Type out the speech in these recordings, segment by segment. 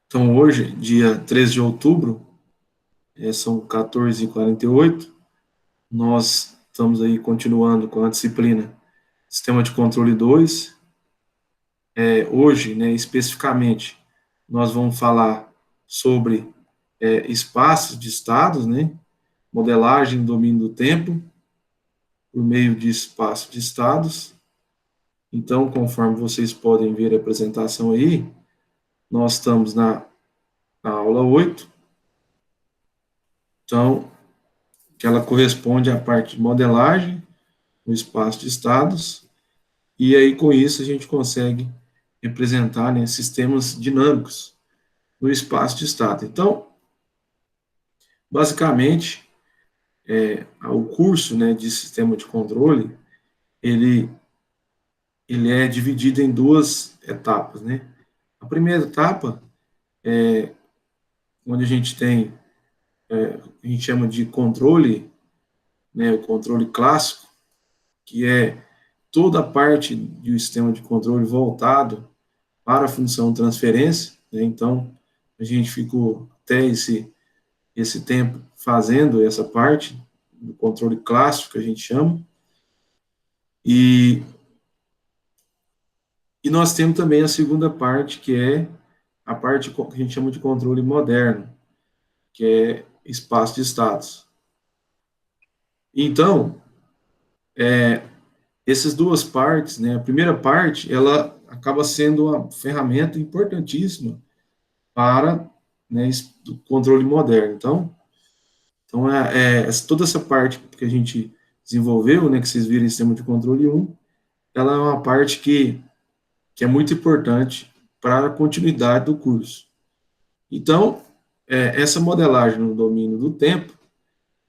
Então, hoje, dia 13 de outubro, são 14h48, nós estamos aí continuando com a disciplina Sistema de Controle 2. Hoje, né, especificamente, nós vamos falar sobre espaços de estados, né, modelagem e domínio do tempo, por meio de espaço de estados. Então, conforme vocês podem ver a apresentação aí, nós estamos na aula 8. Então, que ela corresponde à parte de modelagem no espaço de estados, e aí com isso a gente consegue representar, né, sistemas dinâmicos no espaço de estado. Então, basicamente, o curso, né, de sistema de controle, ele, ele é dividido em duas etapas, né? A primeira etapa, onde a gente tem, a gente chama de controle, né, o controle clássico, que é toda a parte do sistema de controle voltado para a função transferência, né? Então, a gente ficou até esse tempo fazendo essa parte do controle clássico, que a gente chama, e, e nós temos também a segunda parte, que é a parte que a gente chama de controle moderno, que é espaço de estados. Então, essas duas partes, né, a primeira parte, ela acaba sendo uma ferramenta importantíssima para, né, o controle moderno. Então toda essa parte que a gente desenvolveu, né, que vocês viram em sistema de controle 1, ela é uma parte que é muito importante para a continuidade do curso. Então, essa modelagem no domínio do tempo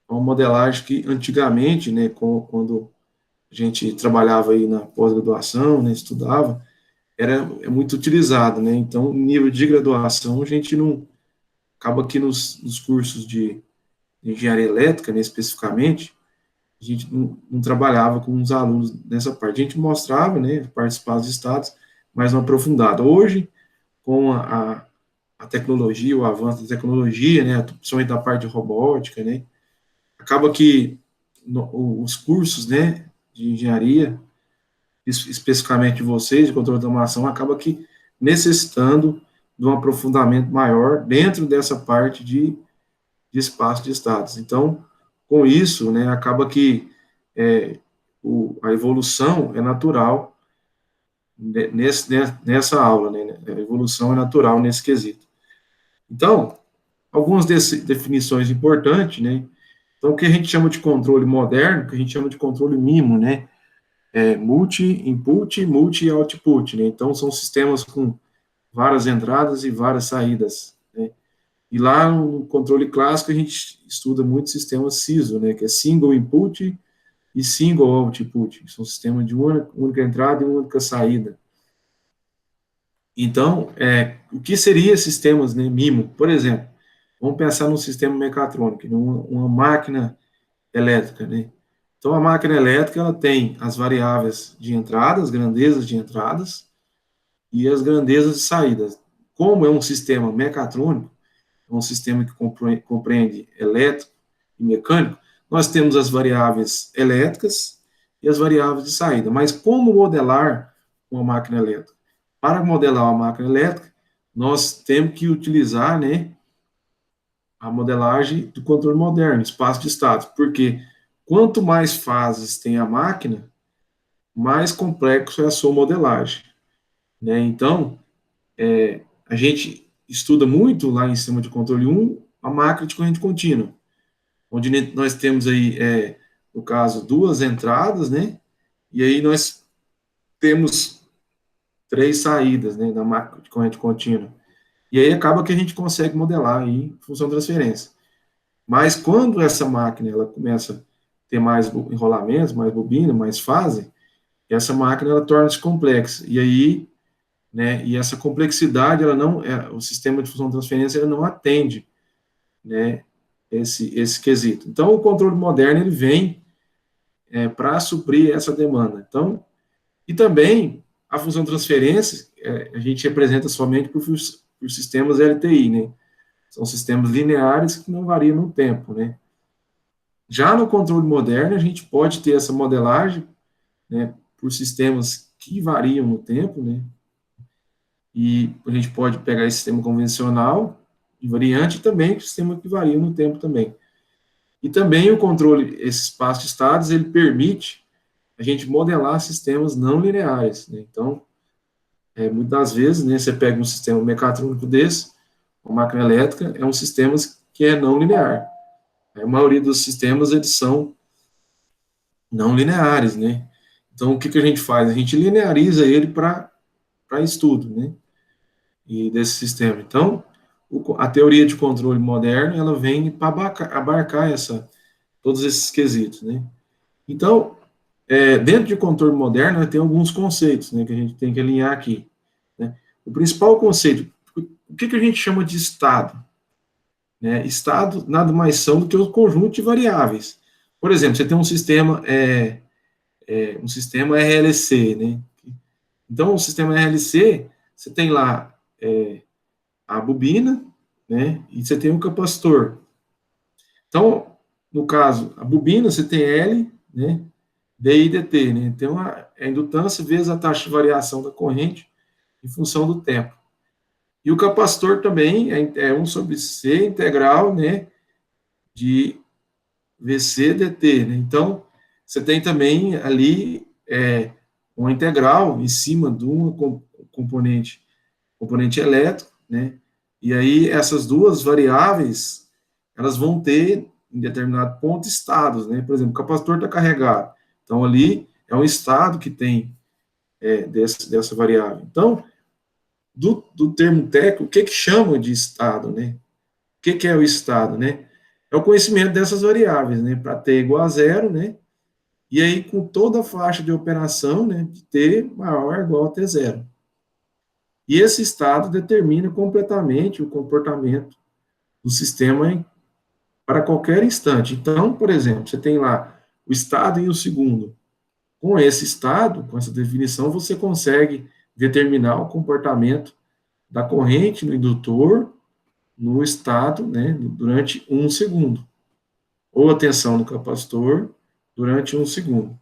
é uma modelagem que antigamente, né, quando a gente trabalhava aí na pós-graduação, né, estudava, é muito utilizado, né? Então, nível de graduação, a gente não acaba que nos cursos de engenharia elétrica, né, especificamente, a gente não trabalhava com os alunos nessa parte. A gente mostrava, né, participar dos estados, mas não aprofundado. Hoje, com a tecnologia, o avanço da tecnologia, né, principalmente da parte de robótica, né, acaba que os cursos, né, de engenharia, especificamente vocês, de controle de automação, acaba que necessitando de um aprofundamento maior dentro dessa parte de espaço de estados. Então, com isso, né, acaba que a evolução é natural nessa aula, né? A evolução é natural nesse quesito. Então, algumas definições importantes, né? Então, o que a gente chama de controle moderno, que a gente chama de controle MIMO, né? Multi-input, multi-output, né? Então, são sistemas com várias entradas e várias saídas, né? E lá no controle clássico a gente estuda muito sistema SISO, né? Que é Single Input e Single Output, que são sistemas de uma única entrada e uma única saída. Então, o que seria sistemas, né, MIMO? Por exemplo, vamos pensar num sistema mecatrônico, numa máquina elétrica, né? Então, a máquina elétrica, ela tem as variáveis de entrada, as grandezas de entradas e as grandezas de saídas. Como é um sistema mecatrônico, é um sistema que compreende elétrico e mecânico, nós temos as variáveis elétricas e as variáveis de saída. Mas como modelar uma máquina elétrica? Para modelar uma máquina elétrica, nós temos que utilizar, né, a modelagem do controle moderno, espaço de estados, porque quanto mais fases tem a máquina, mais complexo é a sua modelagem, né? Então, a gente estuda muito lá em cima de controle 1 a máquina de corrente contínua, onde nós temos aí, no caso, duas entradas, né? E aí nós temos três saídas, né, da máquina de corrente contínua. E aí acaba que a gente consegue modelar aí função de transferência. Mas quando essa máquina ela começa a ter mais enrolamentos, mais bobina, mais fase, essa máquina ela torna-se complexa. E aí, né, e essa complexidade, ela não, o sistema de função de transferência ele não atende, né, esse quesito. Então, o controle moderno ele vem para suprir essa demanda. Então, e também a função de transferência a gente representa somente por sistemas LTI, né? São sistemas lineares que não variam no tempo, né? Já no controle moderno, a gente pode ter essa modelagem, né, por sistemas que variam no tempo, né? E a gente pode pegar esse sistema convencional, invariante, e também o sistema que varia no tempo também. E também o controle, esse espaço de estados, ele permite a gente modelar sistemas não lineares, né? Então, muitas das vezes, né, você pega um sistema mecatrônico desse, uma máquina elétrica, é um sistema que é não linear. A maioria dos sistemas, eles são não lineares, né? Então, o que, que a gente faz? A gente lineariza ele para estudo, né? E desse sistema. Então, a teoria de controle moderno, ela vem para abarcar todos esses quesitos, né? Então, dentro de controle moderno, tem alguns conceitos, né, que a gente tem que alinhar aqui, né? O principal conceito, o que, que a gente chama de estado? Né? Estado nada mais são do que o conjunto de variáveis. Por exemplo, você tem um sistema RLC, né? Então, o sistema RLC, você tem lá a bobina, né? E você tem o capacitor. Então, no caso, a bobina, você tem L, né? D e dt, né? Então, a indutância vezes a taxa de variação da corrente em função do tempo. E o capacitor também é 1 sobre C integral, né? De VC dt, né? Então, você tem também ali uma integral em cima de um componente elétrico, né? E aí essas duas variáveis, elas vão ter em determinado ponto estados, né? Por exemplo, o capacitor está carregado, então ali é um estado que tem dessa variável. Então, do termo técnico, o que chama de estado, né? O que é o estado, né? É o conhecimento dessas variáveis, né? Para t igual a zero, né? E aí, com toda a faixa de operação, né? De t maior ou igual a t zero. E esse estado determina completamente o comportamento do sistema para qualquer instante. Então, por exemplo, você tem lá o estado e o segundo. Com esse estado, com essa definição, você consegue determinar o comportamento da corrente no indutor no estado, né, durante 1 segundo. Ou a tensão no capacitor durante 1 segundo.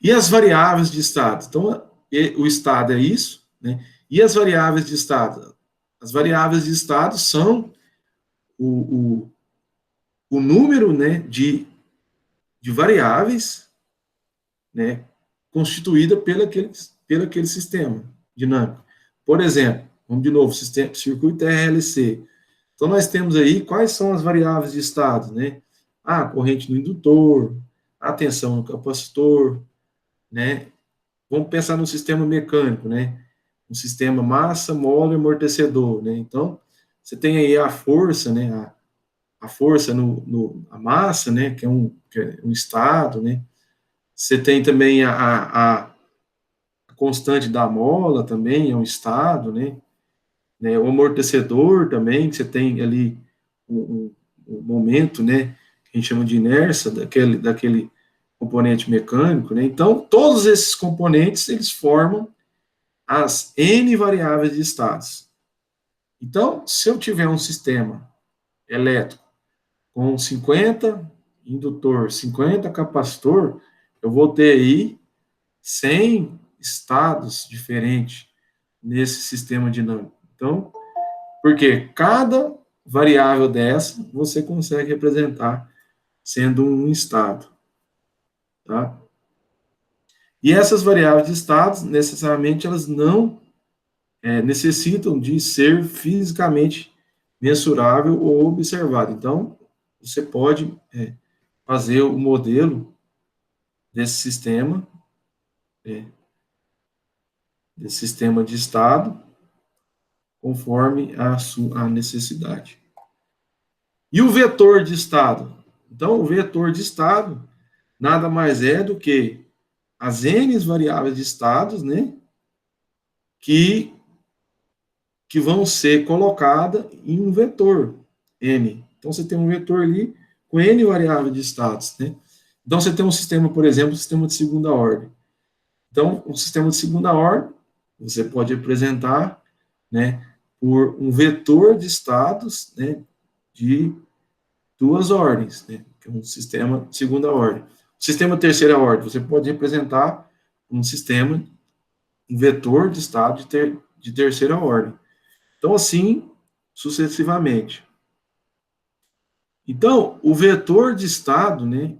E as variáveis de estado? Então, o estado é isso, né? E as variáveis de estado? As variáveis de estado são o número, né, de variáveis, né, constituída pelo aquele sistema dinâmico. Por exemplo, vamos de novo, circuito RLC. Então, nós temos aí quais são as variáveis de estado, né? A corrente no indutor, a tensão no capacitor, né? Vamos pensar no sistema mecânico, né? Um sistema massa, mola e amortecedor, né? Então, você tem aí a força, né? A força a massa, né? Que é um estado, né? Você tem também a constante da mola também, é um estado, né? O amortecedor também, que você tem ali um momento, né? Que a gente chama de inércia daquele componente mecânico, né? Então, todos esses componentes, eles formam as N variáveis de estados. Então, se eu tiver um sistema elétrico com 50 indutor, 50 capacitor, eu vou ter aí 100 estados diferentes nesse sistema dinâmico. Então, porque cada variável dessa você consegue representar sendo um estado, tá? E essas variáveis de estados, necessariamente, elas não necessitam de ser fisicamente mensurável ou observado. Então, você pode fazer o modelo é, desse sistema de estado, conforme a sua necessidade. E o vetor de estado? Então, o vetor de estado nada mais é do que as N variáveis de estados, né, que vão ser colocadas em um vetor N. Então, você tem um vetor ali com N variáveis de estados, né? Então, você tem um sistema, por exemplo, um sistema de segunda ordem. Então, um sistema de segunda ordem, você pode representar né, por um vetor de estados, né, de duas ordens, né, que é um sistema de segunda ordem. O sistema terceira ordem, você pode representar um sistema, um vetor de estado de terceira ordem. Então, assim, sucessivamente. Então, o vetor de estado, né,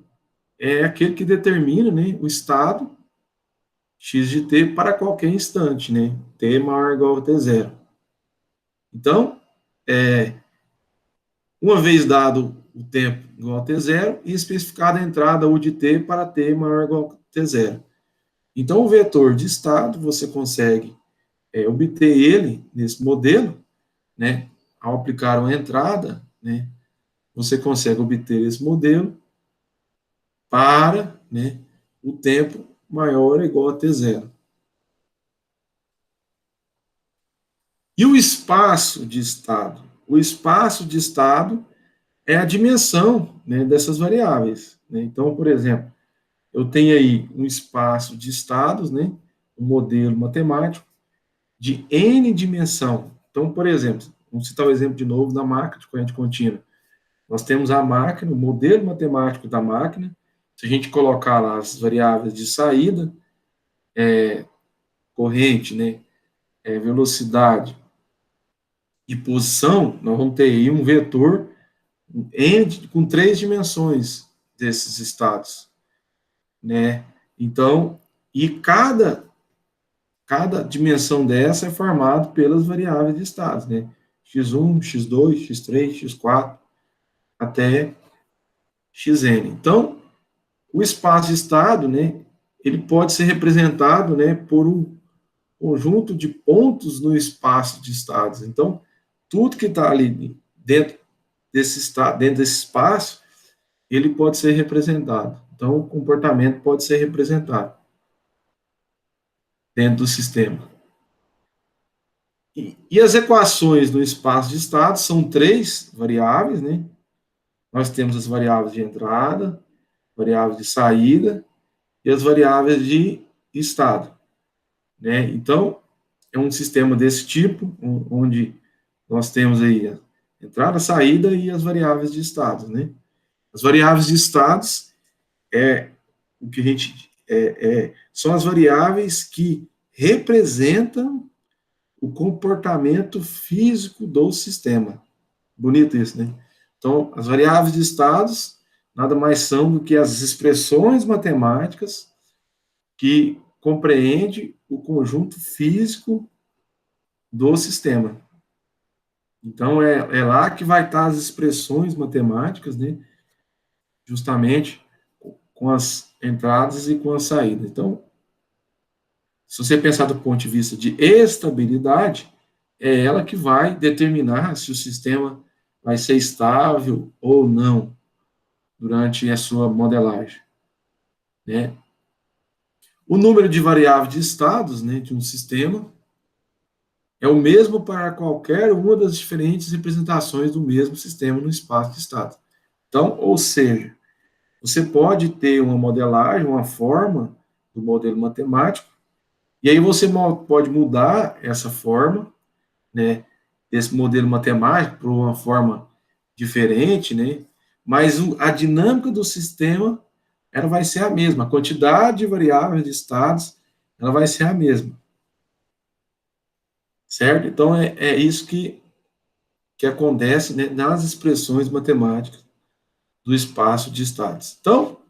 é aquele que determina, né, o estado x de t para qualquer instante, né, t maior ou igual a t0. Então, uma vez dado o tempo igual a t0 e especificada a entrada u de t para t maior ou igual a t0. Então, o vetor de estado, você consegue obter ele nesse modelo, né, ao aplicar uma entrada, né, você consegue obter esse modelo para, né, o tempo maior ou igual a t0. E o espaço de estado? O espaço de estado é a dimensão, né, dessas variáveis, né? Então, por exemplo, eu tenho aí um espaço de estados, né, um modelo matemático de n dimensão. Então, por exemplo, vamos citar o exemplo de novo da máquina de corrente contínua. Nós temos a máquina, o modelo matemático da máquina. Se a gente colocar lá as variáveis de saída, corrente, né, velocidade e posição, nós vamos ter aí um vetor com três dimensões desses estados, né? Então, e cada dimensão dessa é formada pelas variáveis de estados, né? x1, x2, x3, x4, até xn. Então, o espaço de estado, né, ele pode ser representado, né, por um conjunto de pontos no espaço de estados. Então, tudo que está ali dentro desse espaço, ele pode ser representado. Então, o comportamento pode ser representado dentro do sistema. E as equações no espaço de estados são três variáveis, né? Nós temos as variáveis de entrada, variáveis de saída e as variáveis de estado, né? Então, é um sistema desse tipo, onde nós temos aí a entrada, saída e as variáveis de estados, né? As variáveis de estados é o que a gente são as variáveis que representam o comportamento físico do sistema. Bonito isso, né? Então, as variáveis de estados nada mais são do que as expressões matemáticas que compreende o conjunto físico do sistema. Então, é lá que vai estar as expressões matemáticas, né? Justamente com as entradas e com as saídas. Então, se você pensar do ponto de vista de estabilidade, é ela que vai determinar se o sistema vai ser estável ou não durante a sua modelagem, né? O número de variáveis de estados, né, de um sistema é o mesmo para qualquer uma das diferentes representações do mesmo sistema no espaço de estados. Então, ou seja, você pode ter uma modelagem, uma forma do modelo matemático, e aí você pode mudar essa forma, né, desse modelo matemático para uma forma diferente, né, mas a dinâmica do sistema ela vai ser a mesma, a quantidade de variáveis de estados ela vai ser a mesma, certo? Então é isso que acontece, né, nas expressões matemáticas do espaço de estados. Então,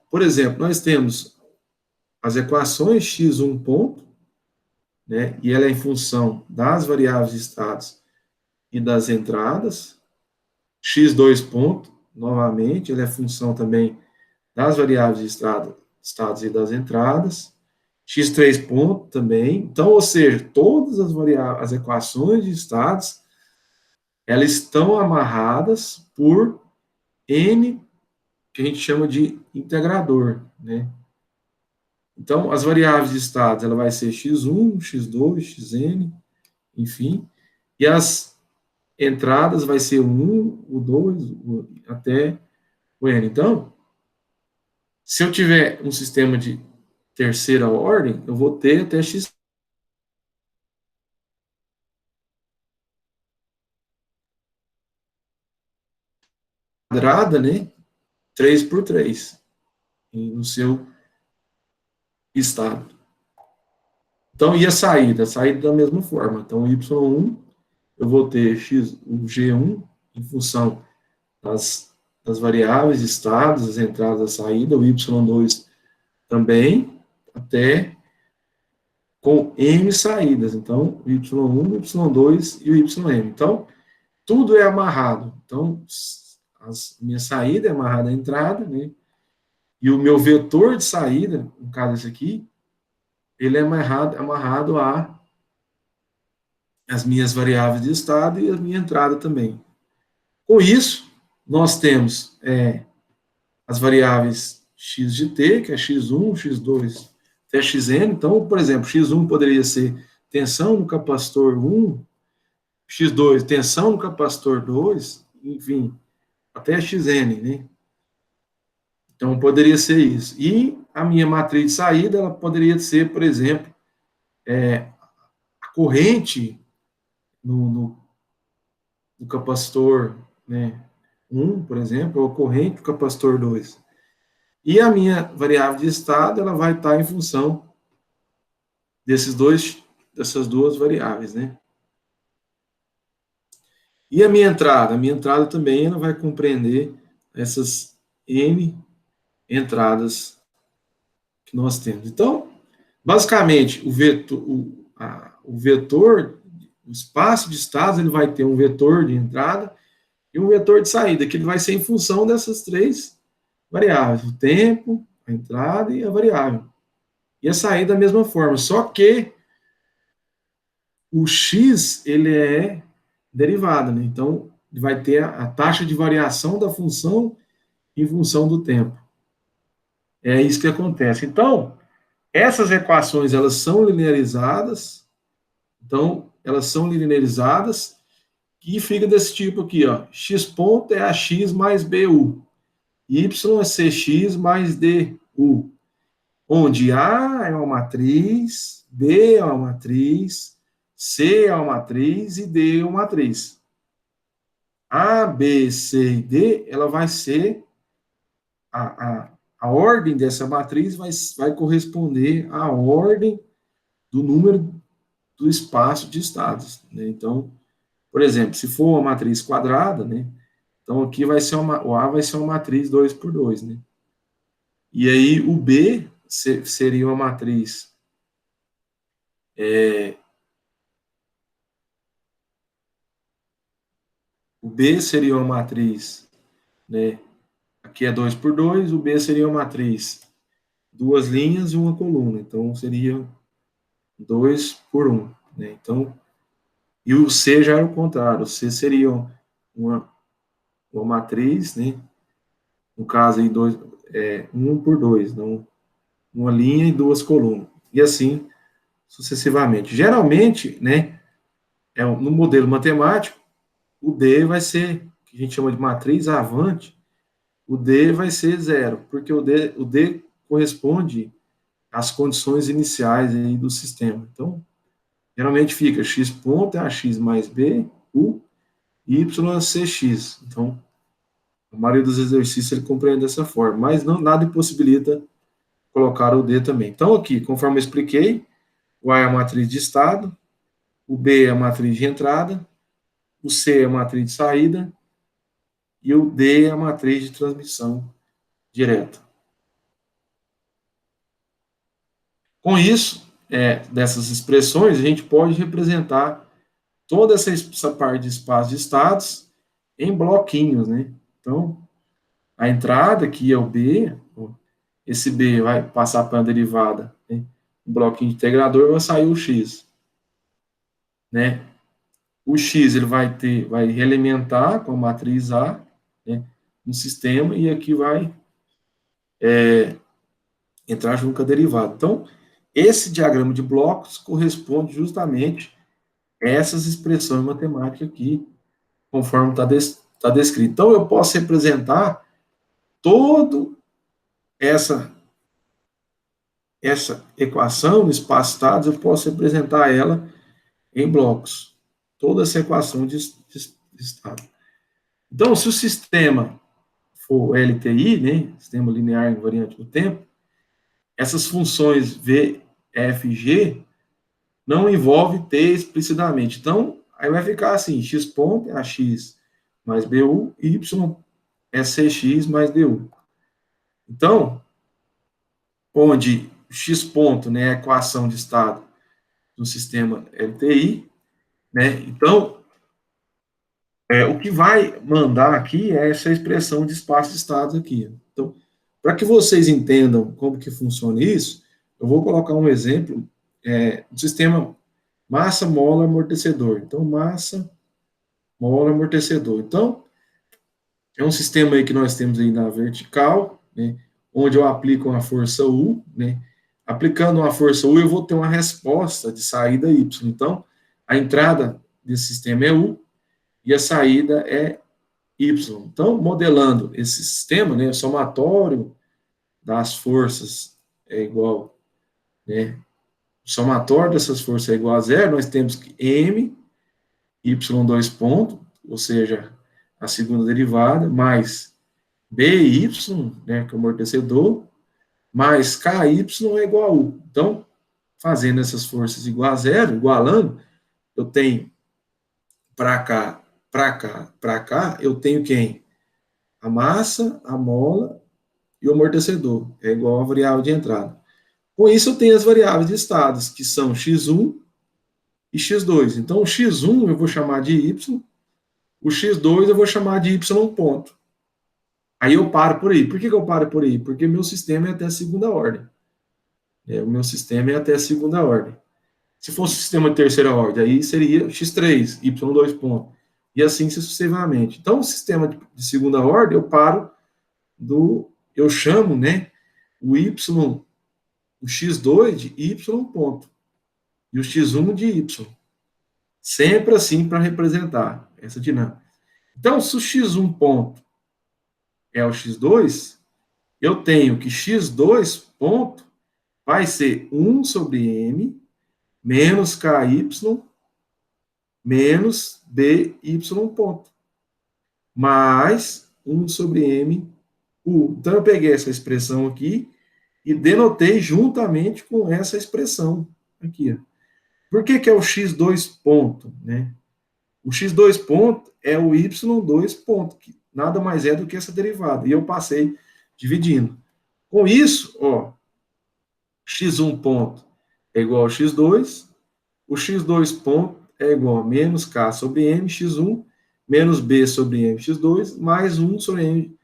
por exemplo, nós temos as equações x1 ponto, né, e ela é em função das variáveis de estados e das entradas, x2 ponto, novamente, ele é função também das variáveis de estados e das entradas, x3 ponto também, então, ou seja, todas as variáveis, as equações de estados, elas estão amarradas por n, que a gente chama de integrador, né? Então, as variáveis de estados, ela vai ser x1, x2, xn, enfim, e as entradas vai ser o 1, o 2, até o n. Então, se eu tiver um sistema de terceira ordem, eu vou ter até x quadrada, né? 3 por 3 no seu estado. Então, e a saída? A saída da mesma forma. Então, y1, eu vou ter x, o g1 em função das variáveis, estados, as entradas, a saída, o y2 também, até com m saídas. Então, o y1, o y2 e o ym. Então, tudo é amarrado. Então, minha saída é amarrada à entrada, né? E o meu vetor de saída, no caso esse aqui, ele é amarrado a as minhas variáveis de estado e a minha entrada também. Com isso, nós temos as variáveis x de t, que é x1, x2, até xn. Então, por exemplo, x1 poderia ser tensão no capacitor 1, x2, tensão no capacitor 2, enfim, até xn, né? Então, poderia ser isso. E a minha matriz de saída, ela poderia ser, por exemplo, a corrente no capacitor, né, 1, por exemplo, ou corrente do capacitor 2. E a minha variável de estado, ela vai estar em função dessas duas variáveis, né? E a minha entrada? A minha entrada também ela vai compreender essas N entradas que nós temos. Então, basicamente, o vetor, o espaço de estados, ele vai ter um vetor de entrada e um vetor de saída, que ele vai ser em função dessas três variáveis, o tempo, a entrada e a variável. E a saída da mesma forma, só que o x, ele é derivada, né? Então, vai ter a taxa de variação da função em função do tempo. É isso que acontece. Então, essas equações, elas são linearizadas, então, elas são linearizadas, e fica desse tipo aqui, ó, x ponto é ax mais bu, y é cx mais du, onde A é uma matriz, B é uma matriz, C é uma matriz e D é uma matriz. A, B, C e D, ela vai ser, a ordem dessa matriz vai corresponder à ordem do número do espaço de estados, né? Então, por exemplo, se for uma matriz quadrada, né? Então, aqui vai ser o A vai ser uma matriz 2 por 2, né? E aí, o B seria uma matriz o B seria uma matriz, né? Aqui é 2 por 2, o B seria uma matriz, duas linhas e uma coluna. Então, seria 2 por 1, né? Então, e o C já era o contrário. O C seria uma matriz, né? No caso aí, 1 por 2, então, uma linha e duas colunas. E assim, sucessivamente. Geralmente, né? No modelo matemático, o D vai ser, que a gente chama de matriz avante, o D vai ser zero, porque o D corresponde às condições iniciais aí do sistema. Então, geralmente fica x ponto é ax mais b, u, y é cx. Então, a maioria dos exercícios ele compreende dessa forma, mas não, nada impossibilita colocar o D também. Então, aqui, conforme eu expliquei, o A é a matriz de estado, o B é a matriz de entrada, o C é a matriz de saída, e o D é a matriz de transmissão direta. Com isso, dessas expressões, a gente pode representar toda essa parte de espaço de estados em bloquinhos, né? Então, a entrada, que é o B, esse B vai passar para a derivada, né? Um bloquinho integrador, vai sair o X, né? O X, ele vai realimentar com a matriz A, né, no sistema, e aqui vai entrar junto com a derivada. Então, esse diagrama de blocos corresponde justamente a essas expressões matemáticas aqui, conforme está descrito. Então, eu posso representar toda essa equação no espaço estados, eu posso representar ela em blocos. Toda essa equação de estado. Então, se o sistema for LTI, né, sistema linear invariante do tempo, essas funções V, F e G não envolve T explicitamente. Então, aí vai ficar assim, x ponto é AX mais BU, y é CX mais DU. Então, onde x ponto, né, é a equação de estado do sistema LTI, né, então, o que vai mandar aqui é essa expressão de espaço de estados aqui. Então, para que vocês entendam como que funciona isso, eu vou colocar um exemplo do sistema massa, mola, amortecedor. Então, massa, mola, amortecedor. Então, é um sistema aí que nós temos aí na vertical, né, onde eu aplico uma força U, né, aplicando uma força U, eu vou ter uma resposta de saída Y. Então, a entrada desse sistema é U e a saída é Y. Então, modelando esse sistema, né, o somatório das forças é igual, né, o somatório dessas forças é igual a zero, nós temos que M, Y2 ponto, ou seja, a segunda derivada, mais BY, né, que é o amortecedor, mais KY é igual a U. Então, fazendo essas forças igual a zero, igualando, eu tenho para cá, para cá, para cá, eu tenho quem? A massa, a mola e o amortecedor. É igual a variável de entrada. Com isso, eu tenho as variáveis de estados, que são x1 e x2. Então, o x1 eu vou chamar de y, o x2 eu vou chamar de y ponto. Aí eu paro por aí. Por que eu paro por aí? Porque meu sistema é até a segunda ordem. O meu sistema é até a segunda ordem. Se fosse o sistema de terceira ordem, aí seria x3, y2 ponto. E assim sucessivamente. Então, o sistema de segunda ordem, eu paro eu chamo, né, o x2 de y ponto. E o x1 de y. Sempre assim para representar essa dinâmica. Então, se o x1 ponto é o x2, eu tenho que x2 ponto vai ser 1 sobre m menos ky menos by ponto, mais 1 sobre m u. Então, eu peguei essa expressão aqui e denotei juntamente com essa expressão aqui. Por que é o x2 ponto, né? O x2 ponto é o y2 ponto, que nada mais é do que essa derivada. E eu passei dividindo. Com isso, ó, x1 ponto é igual a x2, o x2 ponto é igual a menos k sobre m, x1, menos b sobre m, x2, mais 1 sobre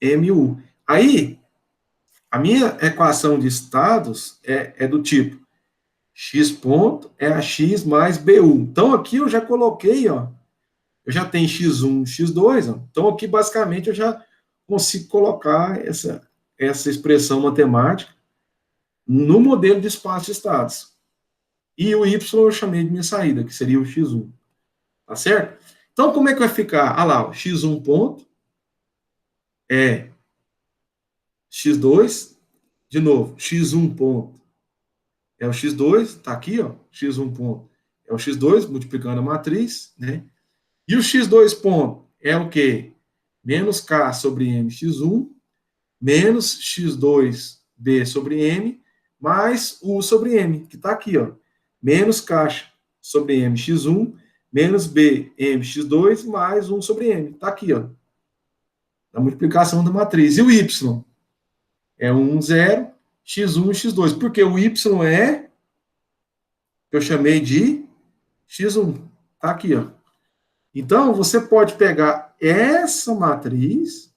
m, mu. Aí, a minha equação de estados é do tipo x ponto é a x mais bu. Então, aqui eu já coloquei, ó, eu já tenho x1, x2, ó, então aqui basicamente eu já consigo colocar essa expressão matemática no modelo de espaço de estados. E o y eu chamei de minha saída, que seria o x1. Tá certo? Então, como é que vai ficar? Ah lá, o x1 ponto é x2, de novo, x1 ponto é o x2, tá aqui, ó, x1 ponto é o x2, multiplicando a matriz, né? E o x2 ponto é o quê? Menos k sobre m x1, menos x2b sobre m, mais u sobre m, que está aqui, ó. Menos k sobre m x1, menos b m x2, mais 1 sobre m. Está aqui, ó. A multiplicação da matriz. E o y? É 1, 0, x1 e x2. Porque o y é, que eu chamei de x1. Está aqui, ó. Então, você pode pegar essa matriz,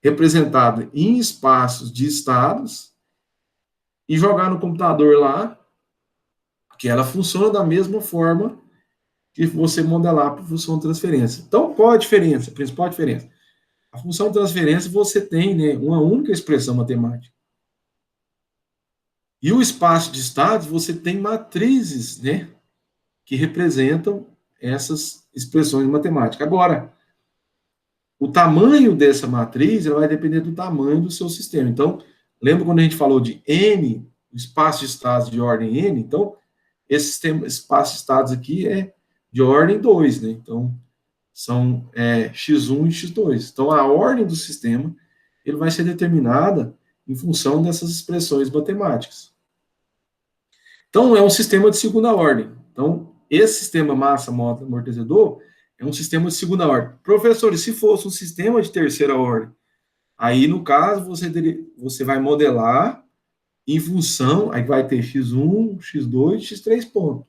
representada em espaços de estados, e jogar no computador lá, que ela funciona da mesma forma que você modelar para a função de transferência. Então, qual a diferença? A principal diferença? A função de transferência você tem, né, uma única expressão matemática. E o espaço de estados você tem matrizes, né, que representam essas expressões matemáticas. Agora, o tamanho dessa matriz vai depender do tamanho do seu sistema. Então, lembra quando a gente falou de N, o espaço de estados de ordem N? Então, esse espaço de estados aqui é de ordem 2, né? Então, são x1 e x2. Então, a ordem do sistema ele vai ser determinada em função dessas expressões matemáticas. Então, é um sistema de segunda ordem. Então, esse sistema massa, módulo, amortecedor é um sistema de segunda ordem. Professor, e se fosse um sistema de terceira ordem? Aí, no caso, você vai modelar em função, aí vai ter x1, x2, x3 pontos.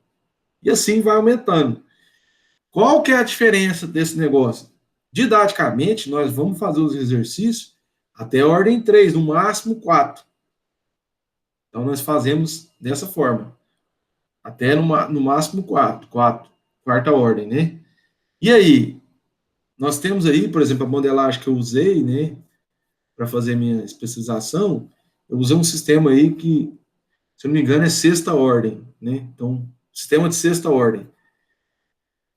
E assim vai aumentando. Qual que é a diferença desse negócio? Didaticamente, nós vamos fazer os exercícios até a ordem 3, no máximo 4. Então, nós fazemos dessa forma. Até no máximo 4, quarta ordem, né? E aí, nós temos aí, por exemplo, a modelagem que eu usei, né, para fazer minha especialização, eu usei um sistema aí que, se eu não me engano, é sexta ordem, né? Então, sistema de sexta ordem. O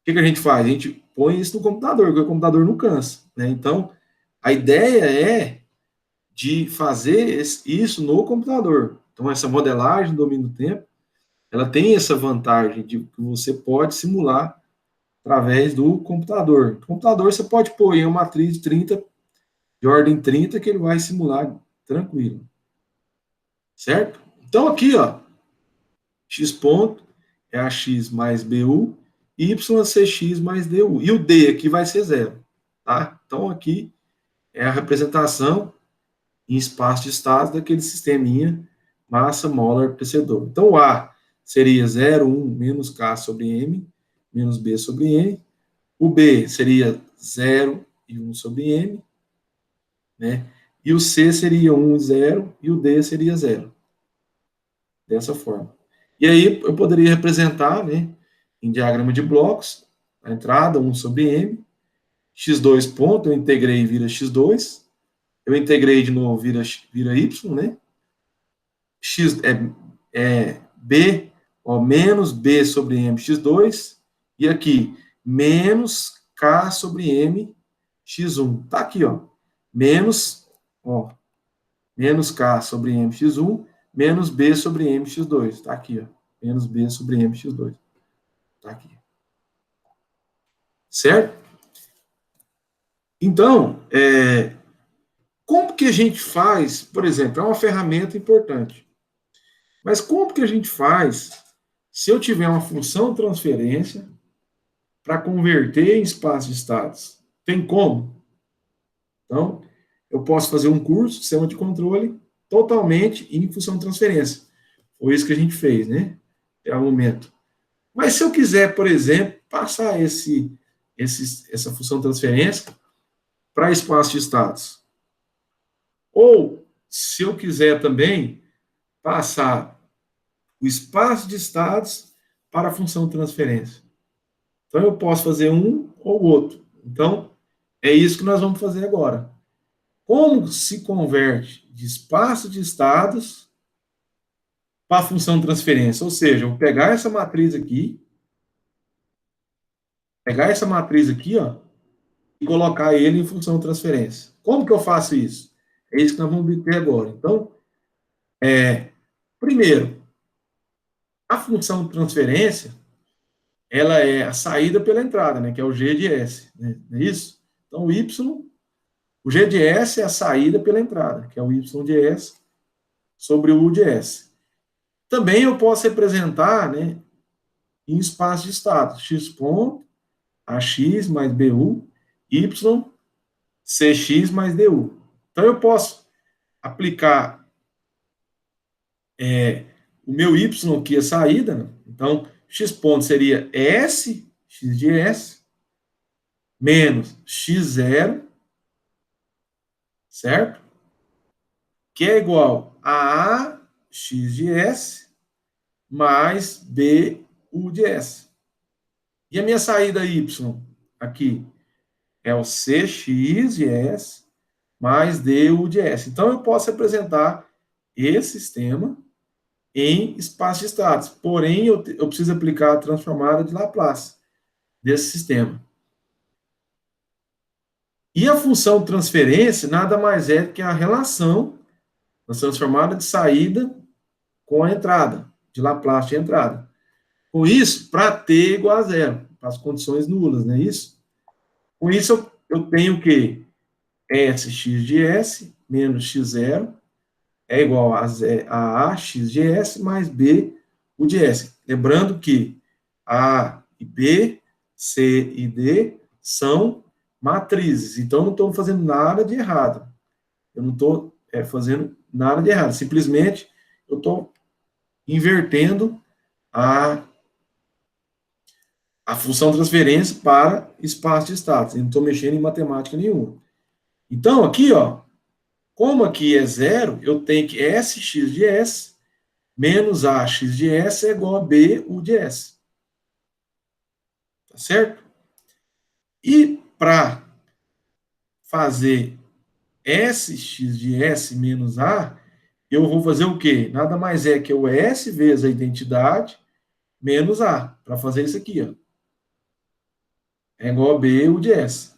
que a gente faz? A gente põe isso no computador, porque o computador não cansa, né? Então, a ideia é de fazer isso no computador. Então, essa modelagem do domínio do tempo, ela tem essa vantagem de que você pode simular através do computador. No computador, você pode pôr em uma matriz de 30, de ordem 30, que ele vai simular tranquilo. Certo? Então, aqui, ó, x ponto é a x mais BU, y é cx mais DU. E o D aqui vai ser zero. Tá? Então, aqui é a representação em espaço de estados daquele sisteminha massa molar aquecedor. Então, o A seria 0, 1, menos K sobre M, menos B sobre N. O B seria 0 e 1 sobre M, né? E o C seria 1 e 0, e o D seria 0. Dessa forma. E aí eu poderia representar, né, em diagrama de blocos, a entrada 1 sobre M, x2 ponto, eu integrei e vira x2, eu integrei de novo, vira y, né? X é B, ó, menos B sobre M x2, e aqui, menos K sobre M x1. Tá aqui, ó. Menos, ó, menos K sobre M x1, menos B sobre M x2. Tá aqui, ó. Menos B sobre M x2. Tá aqui. Certo? Então, como que a gente faz, por exemplo, é uma ferramenta importante, mas como que a gente faz se eu tiver uma função transferência para converter em espaço de estados? Tem como? Então, eu posso fazer um curso, sistema de controle, totalmente em função de transferência. Foi isso que a gente fez, né? Até o momento. Mas se eu quiser, por exemplo, passar essa função de transferência para espaço de estados, ou se eu quiser também passar o espaço de estados para a função de transferência. Então, eu posso fazer um ou outro. Então, é isso que nós vamos fazer agora. Como se converte de espaço de estados para a função de transferência? Ou seja, eu vou pegar essa matriz aqui, ó, e colocar ele em função de transferência. Como que eu faço isso? É isso que nós vamos ver agora. Então, primeiro, a função de transferência, ela é a saída pela entrada, né, que é o G de S, né, não é isso? Então, o G de S é a saída pela entrada, que é o Y de S sobre o U de S. Também eu posso representar, né, em espaço de estado, x ponto, AX mais BU, Y, CX mais DU. Então, eu posso aplicar o meu Y aqui, a saída, né? Então, x ponto seria S, x de S, menos x0, certo? Que é igual a x de S mais B U de S. E a minha saída Y aqui é o CX de S mais DU de S. Então, eu posso representar esse sistema em espaço de estados. Porém, eu preciso aplicar a transformada de Laplace desse sistema. E a função transferência nada mais é que a relação da transformada de saída com a entrada, de Laplace de entrada. Com isso, para t igual a zero, para as condições nulas, não é isso? Com isso, eu tenho que Sx de S menos x0 é igual a x de S mais B, o de S. Lembrando que A e B, C e D são matrizes. Então, eu não estou fazendo nada de errado. Eu não estou fazendo nada de errado. Simplesmente, eu estou invertendo a função transferência para espaço de status. Eu não estou mexendo em matemática nenhuma. Então, aqui, ó, como aqui é zero, eu tenho que Sx de S menos AX de S é igual a B, U de S. Tá certo? E para fazer Sx de S menos A, eu vou fazer o quê? Nada mais é que o S vezes a identidade menos A. Para fazer isso aqui, ó. É igual a B, U de S.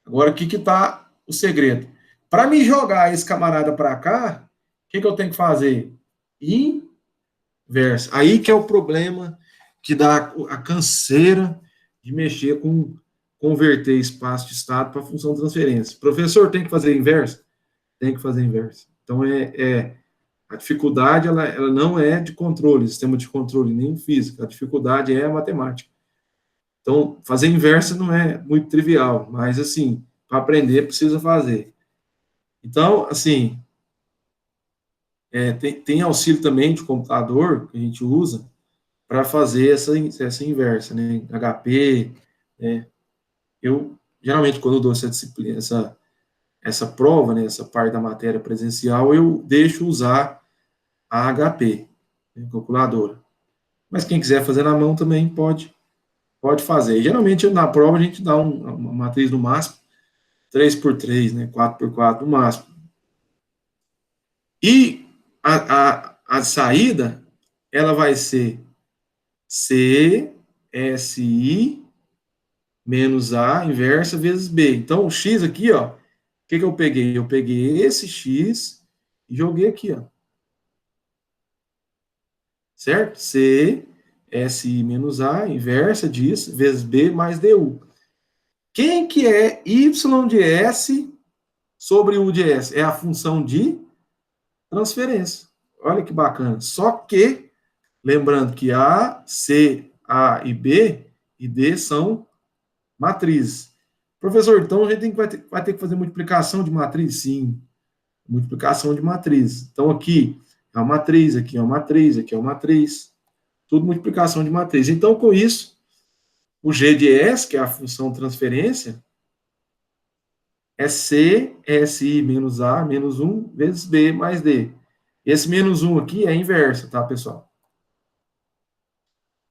Agora, aqui que está o segredo. Para me jogar esse camarada para cá, o que eu tenho que fazer? Inversa. Aí que é o problema que dá a canseira de mexer com converter espaço de estado para função de transferência. Professor, tem que fazer inversa? Tem que fazer inversa. Então, a dificuldade ela não é de controle, sistema de controle, nem física. A dificuldade é a matemática. Então, fazer inversa não é muito trivial, mas, assim, para aprender, precisa fazer. Então, assim, tem auxílio também de computador que a gente usa para fazer essa inversa, né? HP, né? Eu, geralmente, quando eu dou essa disciplina, essa prova, né, essa parte da matéria presencial, eu deixo usar a HP, né, calculadora. Mas quem quiser fazer na mão também pode fazer. E, geralmente, na prova, a gente dá uma matriz no máximo, 3x3, né, 4x4 no máximo. E a saída, ela vai ser CSI menos A inversa vezes B. Então, o X aqui, ó, o que eu peguei? Eu peguei esse X e joguei aqui, ó. Certo? C, SI menos A, inversa disso, vezes B mais DU. Quem que é Y de S sobre U de S? É a função de transferência. Olha que bacana. Só que, lembrando que A, C, A e B e D são matrizes. Professor, então a gente vai ter que fazer multiplicação de matriz? Sim, multiplicação de matriz. Então aqui é uma matriz, aqui é uma matriz, aqui é uma matriz. Tudo multiplicação de matriz. Então, com isso, o G de S, que é a função transferência, é C, SI menos A, menos 1, vezes B mais D. Esse menos 1 aqui é a inversa, tá, pessoal?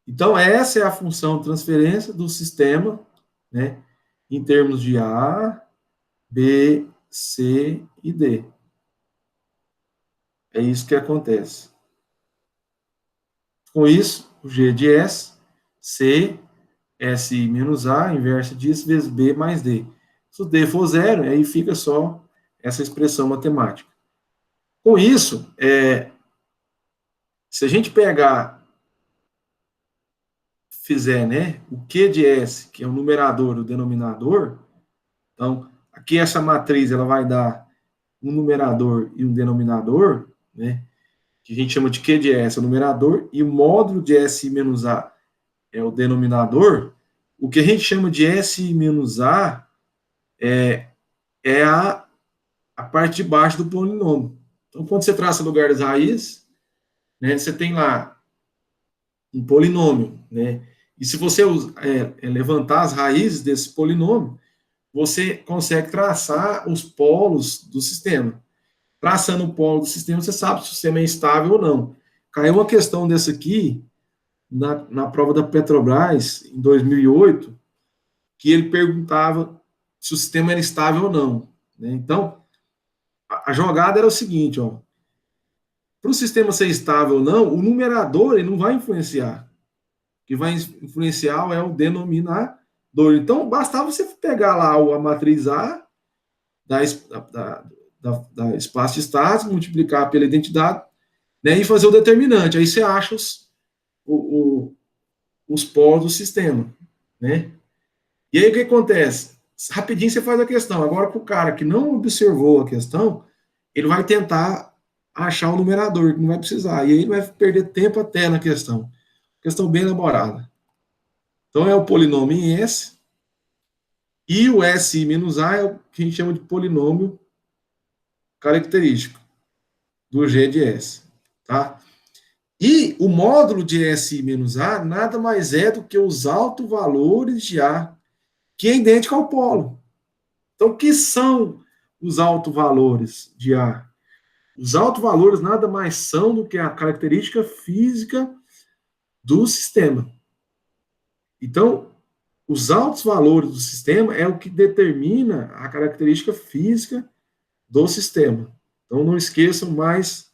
Então, essa é a função transferência do sistema, né, em termos de A, B, C e D. É isso que acontece. Com isso, o G de S, C, SI menos A, inversa disso, vezes B mais D. Se o D for zero, aí fica só essa expressão matemática. Com isso, se a gente fizer, né, o Q de S, que é o numerador e o denominador, então, aqui essa matriz, ela vai dar um numerador e um denominador, né, que a gente chama de Q de S, é o numerador, e o módulo de SI menos A é o denominador. O que a gente chama de SI menos A é a parte de baixo do polinômio. Então, quando você traça o lugar das raízes, né, você tem lá um polinômio, né? E se você levantar as raízes desse polinômio, você consegue traçar os polos do sistema. Traçando o polo do sistema, você sabe se o sistema é estável ou não. Caiu uma questão dessa aqui na prova da Petrobras, em 2008, que ele perguntava se o sistema era estável ou não, né? Então, a jogada era o seguinte, ó. Para o sistema ser estável ou não, o numerador ele não vai influenciar. O que vai influenciar é o denominador. Então, bastava você pegar lá a matriz A da, da espaço de status, multiplicar pela identidade, né, e fazer o determinante. Aí você acha os polos do sistema. Né? E aí o que acontece? rapidinho você faz a questão. Agora, para o cara que não observou a questão, ele vai tentar achar o numerador, que não vai precisar. E aí ele vai perder tempo até na questão. Questão bem elaborada. Então, é o polinômio em S. E o SI menos A é o que a gente chama de polinômio característico do G de S. Tá? E o módulo de SI menos A nada mais é do que os autovalores de A, que é idêntico ao polo. Então, o que são os autovalores de A? Os autovalores nada mais são do que a característica física do sistema. Então, os altos valores do sistema é o que determina a característica física do sistema. Então, não esqueçam mais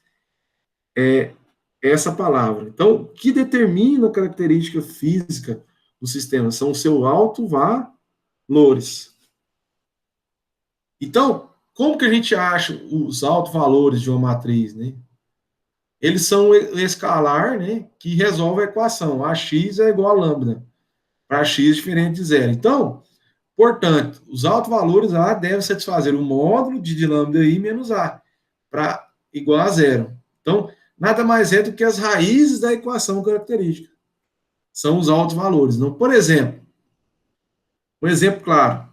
essa palavra. Então, o que determina a característica física do sistema são os seus autovalores. Então, como que a gente acha os autovalores de uma matriz, né? Eles são o escalar, né, que resolve a equação. AX é igual a lambda, para x diferente de zero. Então, portanto, os autovalores A devem satisfazer o módulo de lambda I menos A, para igual a zero. Então, nada mais é do que as raízes da equação característica. São os autovalores. Então, por exemplo, um exemplo claro.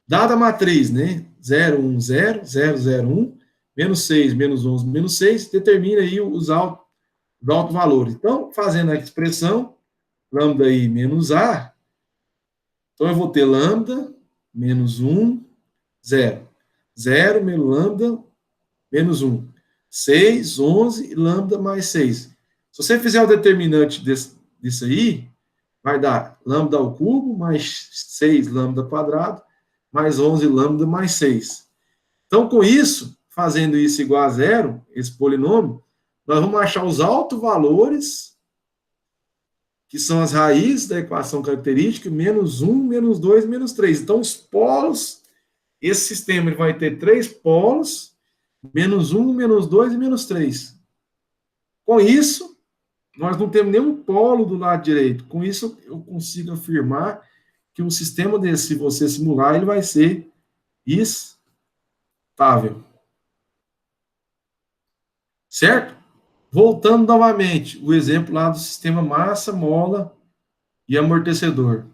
Dada a matriz, né, 0, 1, 0, 0, 0, 1, menos 6, menos 11, menos 6, determina aí os autovalores. Então, fazendo a expressão, lambda I menos A, então eu vou ter lambda menos 1, 0. 0 menos lambda menos 1. 6, 11 e lambda mais 6. Se você fizer o determinante disso aí, vai dar lambda ao cubo mais 6 lambda quadrado mais 11 lambda mais 6. Então, com isso, fazendo isso igual a zero, esse polinômio, nós vamos achar os autovalores, que são as raízes da equação característica, menos 1, menos 2, menos 3. Então, os polos, esse sistema ele vai ter 3 polos, menos 1, menos 2 e menos 3. Com isso, nós não temos nenhum polo do lado direito. Com isso, eu consigo afirmar que um sistema desse, se você simular, ele vai ser estável. Certo? Voltando novamente, o exemplo lá do sistema massa, mola e amortecedor.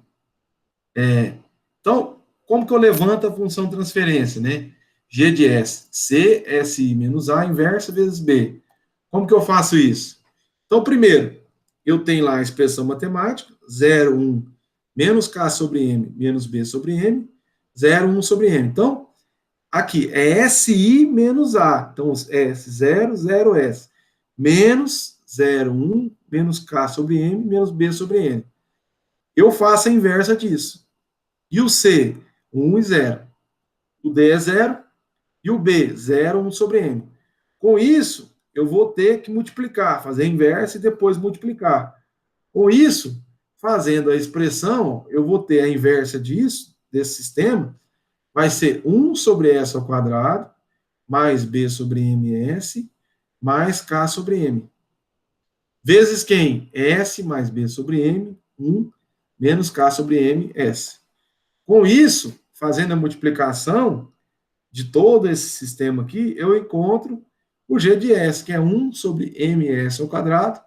Então, como que eu levanto a função transferência, né? G de S, C, SI menos A, inversa vezes B. Como que eu faço isso? Então, primeiro, eu tenho lá a expressão matemática, 0, 1, menos K sobre M, menos B sobre M, 0, 1 sobre M. Então, aqui é SI menos A. Então, S0, 0, S. Menos 0, 1, menos K sobre M, menos B sobre N. Eu faço a inversa disso. E o C, 1 e 0. O D é 0. E o B, 0, 1 sobre M. Com isso, eu vou ter que multiplicar, fazer a inversa e depois multiplicar. Com isso, fazendo a expressão, eu vou ter a inversa disso, desse sistema, vai ser 1 sobre S ao quadrado, mais B sobre MS, mais K sobre M. Vezes quem? S mais B sobre M, 1, menos K sobre M, S. Com isso, fazendo a multiplicação de todo esse sistema aqui, eu encontro o G de S, que é 1 sobre MS ao quadrado,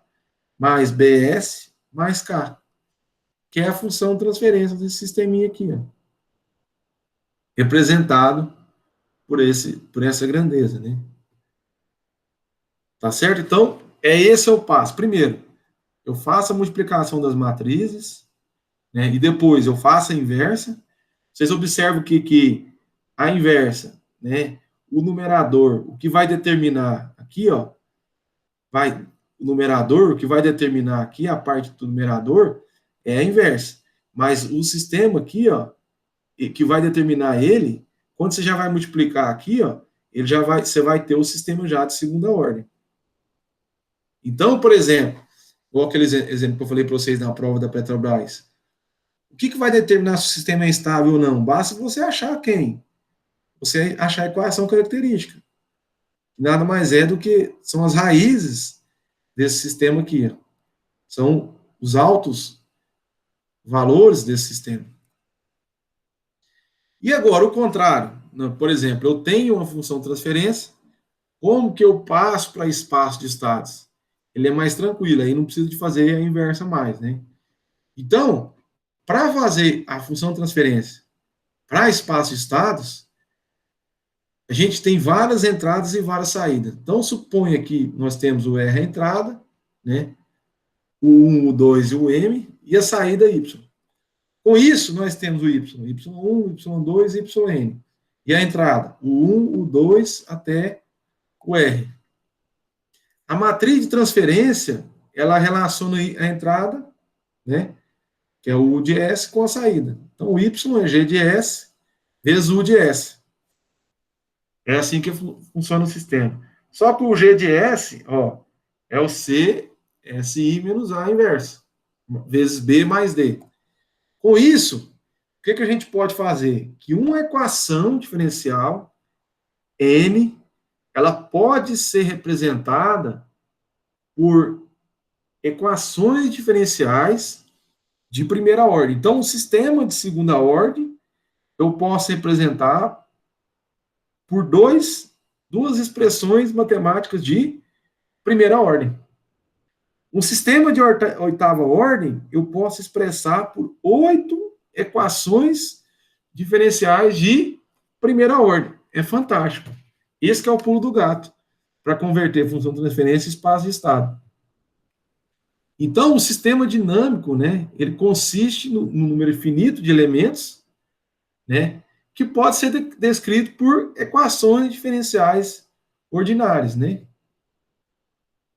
mais BS, mais K, que é a função de transferência desse sisteminha aqui, ó, representado por essa grandeza, né? Tá certo? Então, esse é o passo. Primeiro, eu faço a multiplicação das matrizes, né? E depois eu faço a inversa. Vocês observam que a inversa, né? O numerador, o que vai determinar aqui, ó, o numerador, o que vai determinar aqui, a parte do numerador, é a inversa. Mas o sistema aqui, ó, que vai determinar ele, quando você já vai multiplicar aqui, ó, você vai ter o sistema já de segunda ordem. Então, por exemplo, igual aquele exemplo que eu falei para vocês na prova da Petrobras, o que vai determinar se o sistema é estável ou não? Basta você achar quem? Você achar a equação característica. Nada mais é do que são as raízes desse sistema aqui. São os altos valores desse sistema. E agora, o contrário. Por exemplo, eu tenho uma função transferência, como que eu passo para espaço de estados? Ele é mais tranquilo, aí não preciso de fazer a inversa mais, né? Então, para fazer a função transferência para espaço de estados, a gente tem várias entradas e várias saídas. Então, suponha que nós temos o R a entrada, né? O 1, o 2 e o M, e a saída Y. Com isso, nós temos o Y, Y1, Y2 e YN. E a entrada, o 1, o 2 até o R. A matriz de transferência, ela relaciona a entrada, né, que é o U de S, com a saída. Então, o Y é G de S vezes U de S. É assim que funciona o sistema. Só que o G de S, ó, é o C, SI menos A inverso, vezes B mais D. Com isso, o que a gente pode fazer? Que uma equação diferencial, N, ela pode ser representada por equações diferenciais de primeira ordem. Então, o sistema de segunda ordem, eu posso representar por duas expressões matemáticas de primeira ordem. Um sistema de oitava ordem, eu posso expressar por 8 equações diferenciais de primeira ordem. É fantástico. Esse que é o pulo do gato, para converter função de transferência em espaço de estado. Então, o sistema dinâmico, né, ele consiste no número finito de elementos, né, que pode ser descrito por equações diferenciais ordinárias, né,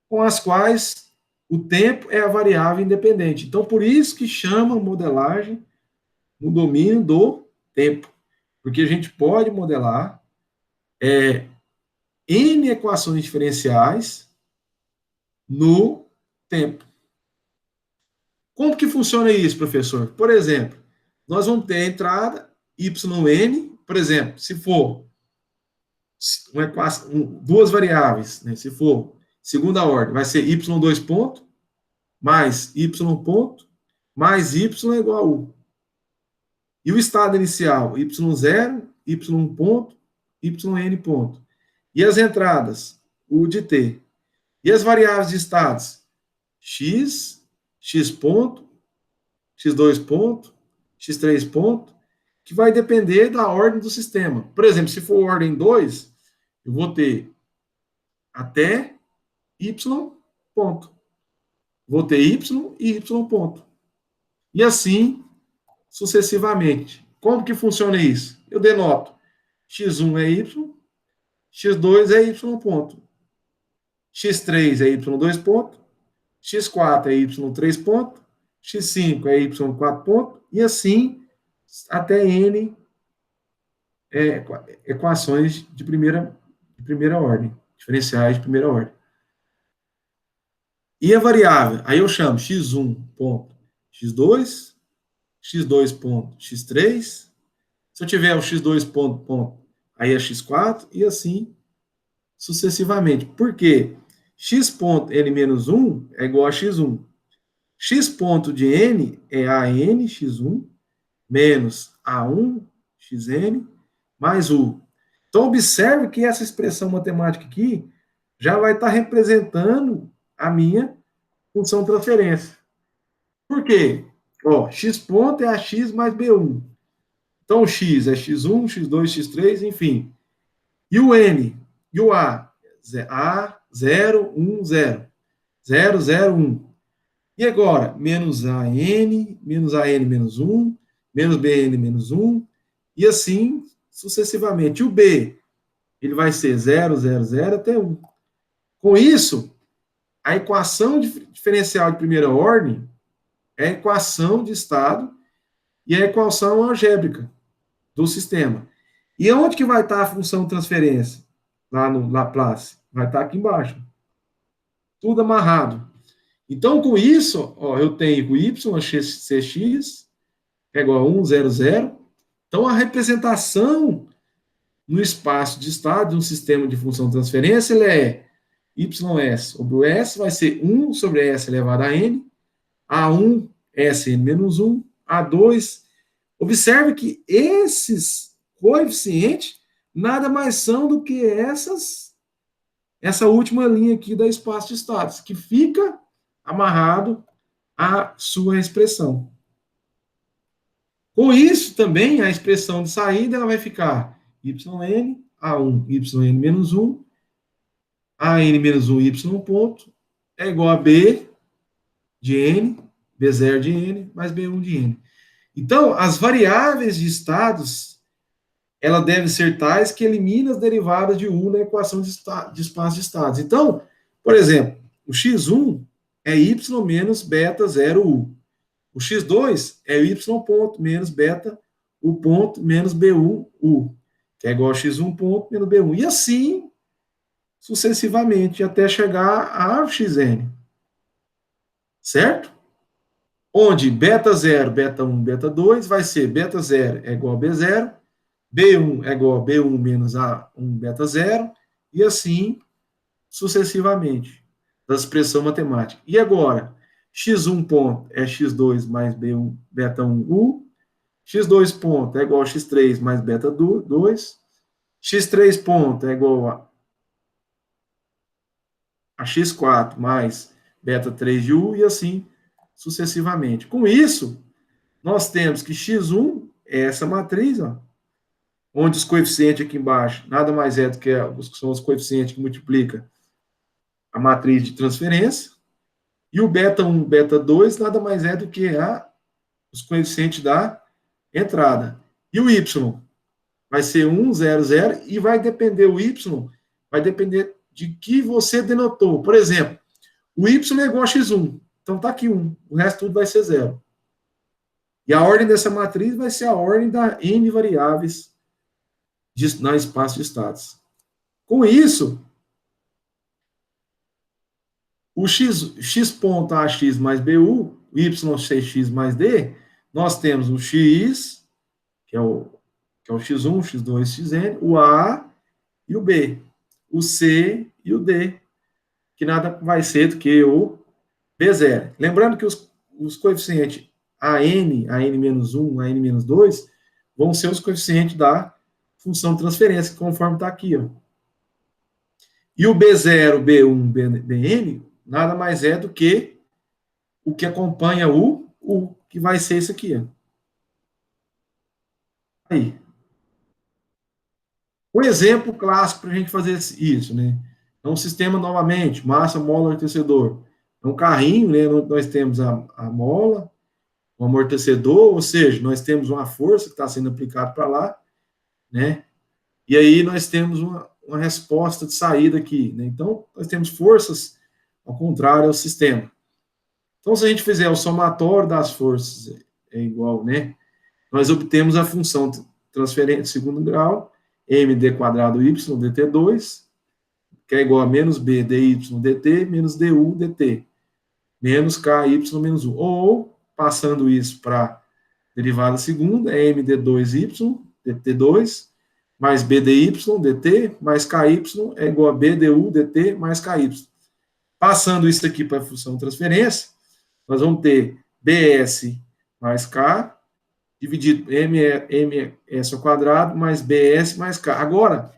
com as quais o tempo é a variável independente. Então, por isso que chama modelagem no domínio do tempo, porque a gente pode modelar N equações diferenciais no tempo. Como que funciona isso, professor? Por exemplo, nós vamos ter a entrada yn, por exemplo, se for uma equação, duas variáveis, né? Se for segunda ordem, vai ser y2 ponto mais y ponto mais y é igual a u. E o estado inicial, y0, y ponto, yn ponto. E as entradas, u de t. E as variáveis de estados, x, x ponto, x2 ponto, x3 ponto, que vai depender da ordem do sistema. Por exemplo, se for ordem 2, eu vou ter até y ponto. Vou ter y e y ponto. E assim sucessivamente. Como que funciona isso? Eu denoto x1 é y, x2 é y ponto, x3 é y2 ponto, x4 é y3 ponto, x5 é y4 ponto, e assim até n equações de primeira ordem, diferenciais de primeira ordem. E a variável? Aí eu chamo x1 ponto x2, x2 ponto x3, se eu tiver o x2 ponto, aí é x4, e assim sucessivamente. Por quê? X ponto n menos 1 é igual a x1. X ponto de n é AN x1 menos A1 xn mais U. Então, observe que essa expressão matemática aqui já vai estar representando a minha função transferência. Por quê? Ó, x ponto é AX mais B1. Então, o x é x1, x2, x3, enfim. E o n e o A? A0, 1, 0. 0, 0, 1. E agora? Menos AN menos 1, menos BN menos 1, e assim sucessivamente. E o B? Ele vai ser 0, 0, 0 até 1. Com isso, a equação diferencial de primeira ordem é a equação de estado e a equação algébrica do sistema. E onde que vai estar a função transferência? Lá no Laplace. Vai estar aqui embaixo. Tudo amarrado. Então, com isso, ó, eu tenho o y, cx, é igual a 1, 0, 0. Então, a representação no espaço de estado de um sistema de função de transferência, ele é ys sobre o s, vai ser 1 sobre s elevado a n, a1, sn menos 1, a2. Observe que esses coeficiente nada mais são do que essa última linha aqui da espaço de estados, que fica amarrado à sua expressão. Com isso, também, a expressão de saída ela vai ficar yn, A1, yn menos 1, AN menos 1, y ponto, é igual a B de N, B0 de N, mais B1 de N. Então, as variáveis de estados, ela deve ser tais que elimina as derivadas de U na equação de espaço de estados. Então, por exemplo, o x1 é y menos beta 0 U. O x2 é o y ponto menos beta U ponto menos B1 U, que é igual a x1 ponto menos B1. E assim, sucessivamente, até chegar a xn. Certo? Onde beta 0, beta 1, beta 2 vai ser beta 0 é igual a B0, B1 é igual a B1 menos A1 beta 0, e assim sucessivamente, da expressão matemática. E agora, x1 ponto é x2 mais B1, beta 1 U, x2 ponto é igual a x3 mais beta 2, x3 ponto é igual a x4 mais beta 3 de U, e assim sucessivamente. Com isso, nós temos que x1 é essa matriz, ó, onde os coeficientes aqui embaixo nada mais é do que são os coeficientes que multiplicam a matriz de transferência, e o beta 1, beta 2 nada mais é do que os coeficientes da entrada. E o y vai ser 1, 0, 0, e vai depender, o y vai depender de que você denotou. Por exemplo, o y é igual a x1, então está aqui 1, o resto tudo vai ser 0. E a ordem dessa matriz vai ser a ordem da n variáveis na espaço de estados. Com isso, o x ponto AX mais BU, o YCX mais D, nós temos o X, que é o X1, X2, Xn, o A e o B, o C e o D, que nada vai ser do que o B0. Lembrando que os coeficientes AN, AN-1, AN-2, vão ser os coeficientes da função de transferência, conforme está aqui, ó. E o B0, B1, Bn, nada mais é do que o que acompanha o que vai ser isso aqui, ó. Aí. Um exemplo clássico para a gente fazer isso, né? É um sistema, novamente, massa, mola, amortecedor. É um carrinho, né? Nós temos a mola, o amortecedor, ou seja, nós temos uma força que está sendo aplicada para lá, né? E aí nós temos uma resposta de saída aqui, né? Então, nós temos forças ao contrário ao sistema. Então, se a gente fizer o somatório das forças é igual, né? Nós obtemos a função transferência de segundo grau, md quadrado y dt2, que é igual a menos b dy dt, menos du dt, menos ky menos 1. Ou, passando isso para derivada segunda, é md2y dt2, mais bdy dt, mais ky é igual a bdu dt, mais ky. Passando isso aqui para a função de transferência, nós vamos ter bs mais k, dividido ms ao quadrado, mais bs mais k. Agora,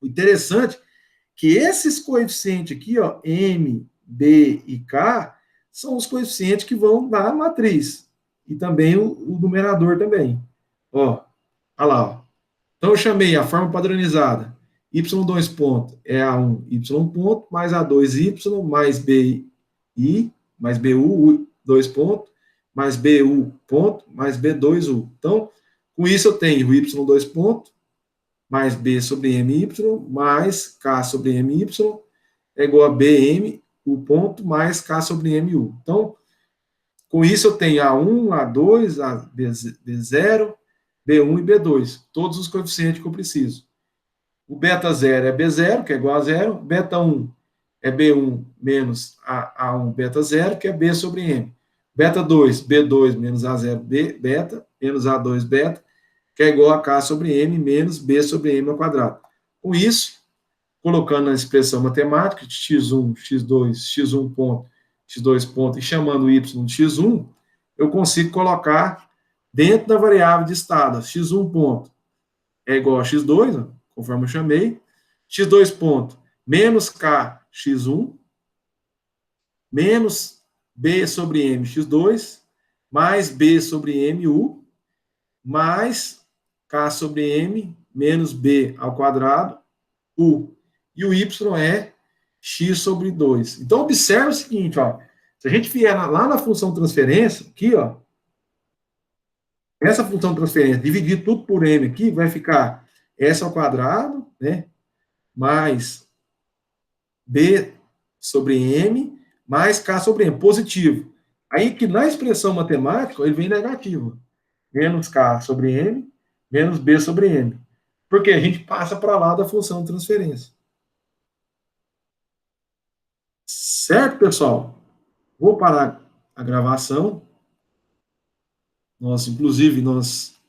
o interessante é que esses coeficientes aqui, ó, m, b e k, são os coeficientes que vão dar a matriz. E também o numerador também. Ó, olha lá, ó. Então, eu chamei a forma padronizada. y2 ponto é A1, y ponto, mais A2y, mais bi, mais bu, 2 ponto, mais bu ponto, mais b2u. Então, com isso eu tenho o y2 ponto, mais b sobre my, mais k sobre my, é igual a bm, u ponto, mais k sobre mu. Então, com isso eu tenho A1, A2, B0, B1 e B2, todos os coeficientes que eu preciso. O beta 0 é B0, que é igual a 0, beta 1 é B1 menos A1 beta 0, que é B sobre M. Beta 2, B2 menos A0 beta, menos A2 beta, que é igual a K sobre M menos B sobre M ao quadrado. Com isso, colocando na expressão matemática de x1, x2, x1 ponto, x2 ponto, e chamando o y de x1, eu consigo colocar dentro da variável de estado, x1 ponto. é igual a x2, ó, conforme eu chamei, x2 ponto menos k x1 menos b sobre m x2 mais b sobre m u mais k sobre m menos b ao quadrado u. E o y é x sobre 2. Então, observe o seguinte, ó, se a gente vier lá na função transferência, aqui, ó, essa função transferência, dividir tudo por m aqui, vai ficar s ao quadrado, né, mais b sobre m, mais k sobre m, positivo. Aí que na expressão matemática, ele vem negativo. Menos k sobre m, menos b sobre m. Porque a gente passa para lá da função de transferência. Certo, pessoal? Vou parar a gravação. Inclusive, nós